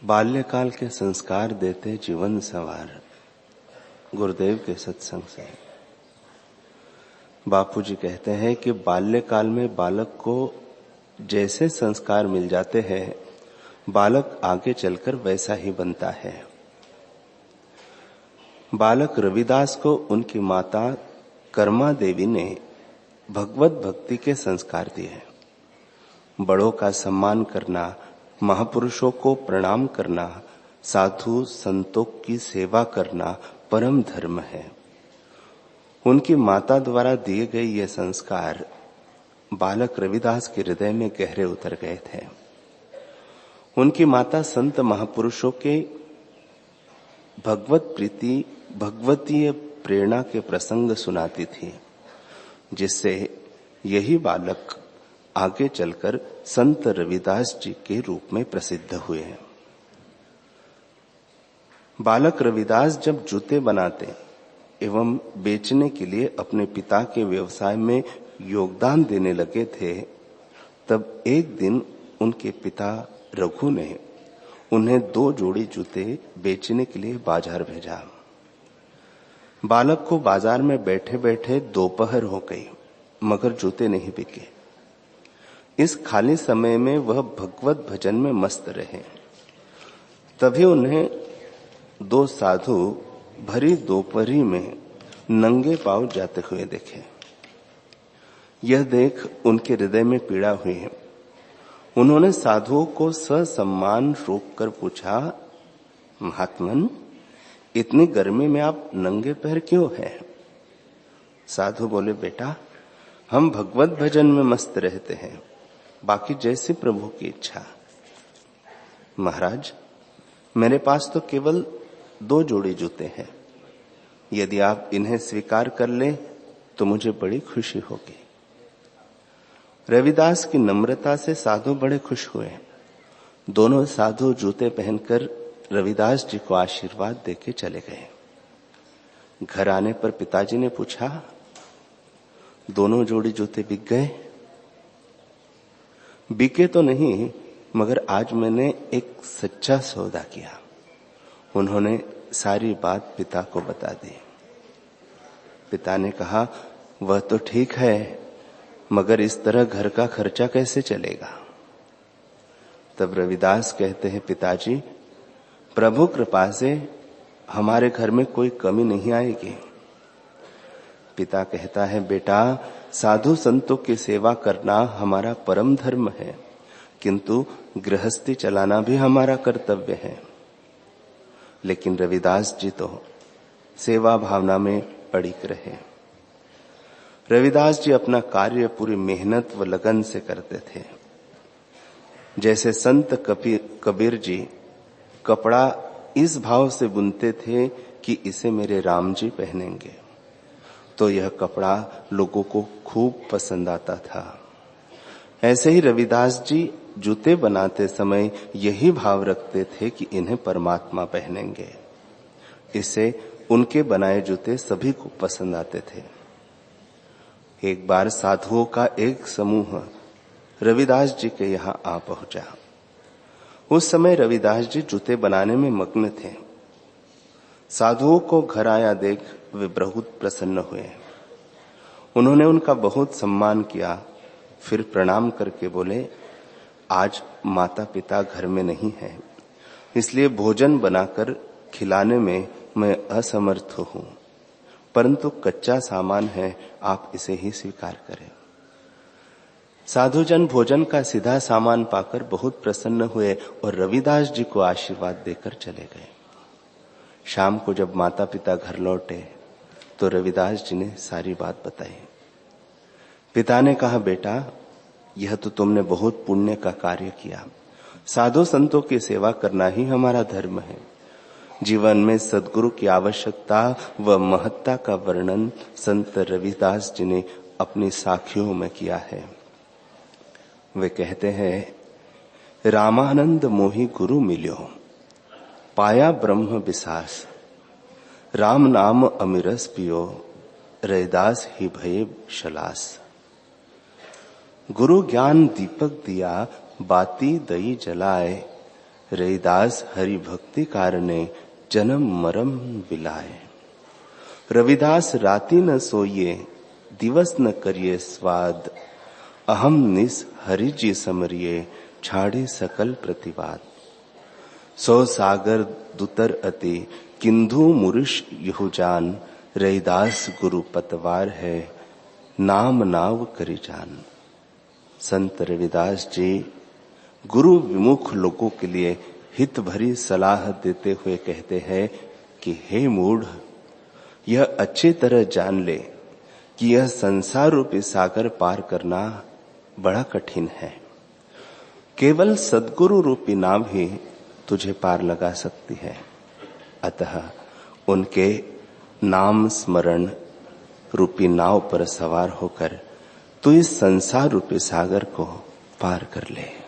बाल्यकाल के संस्कार देते जीवन संवार। गुरुदेव के सत्संग से बापूजी कहते हैं कि बाल्यकाल में बालक को जैसे संस्कार मिल जाते हैं, बालक आगे चलकर वैसा ही बनता है। बालक रविदास को उनकी माता कर्मा देवी ने भगवत भक्ति के संस्कार दिए। बड़ों का सम्मान करना, महापुरुषों को प्रणाम करना, साधु संतों की सेवा करना परम धर्म है। उनकी माता द्वारा दिए गए ये संस्कार बालक रविदास के हृदय में गहरे उतर गए थे। उनकी माता संत महापुरुषों के भगवत प्रीति, भगवतीय प्रेरणा के प्रसंग सुनाती थी, जिससे यही बालक आगे चलकर संत रविदास जी के रूप में प्रसिद्ध हुए। बालक रविदास जब जूते बनाते एवं बेचने के लिए अपने पिता के व्यवसाय में योगदान देने लगे थे, तब एक दिन उनके पिता रघु ने उन्हें 2 जोड़ी जूते बेचने के लिए बाजार भेजा। बालक को बाजार में बैठे बैठे दोपहर हो गई, मगर जूते नहीं बिके। इस खाली समय में वह भगवत भजन में मस्त रहे। तभी उन्हें 2 साधु भरी दोपहरी में नंगे पांव जाते हुए देखे। यह देख उनके हृदय में पीड़ा हुई। उन्होंने साधुओं को ससम्मान रोककर पूछा, महात्मन, इतनी गर्मी में आप नंगे पैर क्यों हैं? साधु बोले, बेटा, हम भगवत भजन में मस्त रहते हैं, बाकी जैसे प्रभु की इच्छा। महाराज, मेरे पास तो केवल 2 जोड़ी जूते हैं। यदि आप इन्हें स्वीकार कर ले तो मुझे बड़ी खुशी होगी। रविदास की नम्रता से साधु बड़े खुश हुए। दोनों साधु जूते पहनकर रविदास जी को आशीर्वाद देके चले गए। घर आने पर पिताजी ने पूछा, दोनों जोड़ी जूते बिक गए? बिके तो नहीं, मगर आज मैंने एक सच्चा सौदा किया। उन्होंने सारी बात पिता को बता दी। पिता ने कहा, वह तो ठीक है, मगर इस तरह घर का खर्चा कैसे चलेगा? तब रविदास कहते हैं, पिताजी, प्रभु कृपा से हमारे घर में कोई कमी नहीं आएगी। पिता कहता है, बेटा, साधु संतों की सेवा करना हमारा परम धर्म है, किंतु गृहस्थी चलाना भी हमारा कर्तव्य है। लेकिन रविदास जी तो सेवा भावना में अड़िग रहे। रविदास जी अपना कार्य पूरी मेहनत व लगन से करते थे। जैसे संत कबीर जी कपड़ा इस भाव से बुनते थे कि इसे मेरे राम जी पहनेंगे, तो यह कपड़ा लोगों को खूब पसंद आता था। ऐसे ही रविदास जी जूते बनाते समय यही भाव रखते थे कि इन्हें परमात्मा पहनेंगे। इससे उनके बनाए जूते सभी को पसंद आते थे। एक बार साधुओं का एक समूह रविदास जी के यहाँ आ पहुंचा। उस समय रविदास जी जूते बनाने में मग्न थे। साधुओं को घर आया देख वे बहुत प्रसन्न हुए। उन्होंने उनका बहुत सम्मान किया, फिर प्रणाम करके बोले, आज माता पिता घर में नहीं है, इसलिए भोजन बनाकर खिलाने में मैं असमर्थ हूं, परंतु कच्चा सामान है, आप इसे ही स्वीकार करें। साधुजन भोजन का सीधा सामान पाकर बहुत प्रसन्न हुए और रविदास जी को आशीर्वाद देकर चले गए। शाम को जब माता पिता घर लौटे तो रविदास जी ने सारी बात बताई। पिता ने कहा, बेटा, यह तो तुमने बहुत पुण्य का कार्य किया। साधु संतों की सेवा करना ही हमारा धर्म है। जीवन में सद्गुरु की आवश्यकता व महत्ता का वर्णन संत रविदास जी ने अपनी साखियों में किया है। वे कहते हैं, रामानंद मोहि गुरु मिल्यो, पाया ब्रह्म विसास, राम नाम अमिरस पियो, रैदास ही भये शलास। गुरु ज्ञान दीपक दिया, बाती दई जलाए, रविदास हरि भक्ति कारणे जन्म मरम बिलाए। रविदास राति न सोइए दिवस न करिए स्वाद, अहम निस हरि जी समरिए छाड़े सकल प्रतिवाद। सो सागर दुतर अति किंधु मुरुष यहु जान, रविदास गुरु पतवार है नाम नाव करी जान। संत रविदास जी गुरु विमुख लोगों के लिए हित भरी सलाह देते हुए कहते हैं कि हे मूढ़, यह अच्छी तरह जान ले कि यह संसार रूपी सागर पार करना बड़ा कठिन है। केवल सद्गुरु रूपी नाव ही तुझे पार लगा सकती है। अतः उनके नाम स्मरण रूपी नाव पर सवार होकर तू इस संसार रूपी सागर को पार कर ले।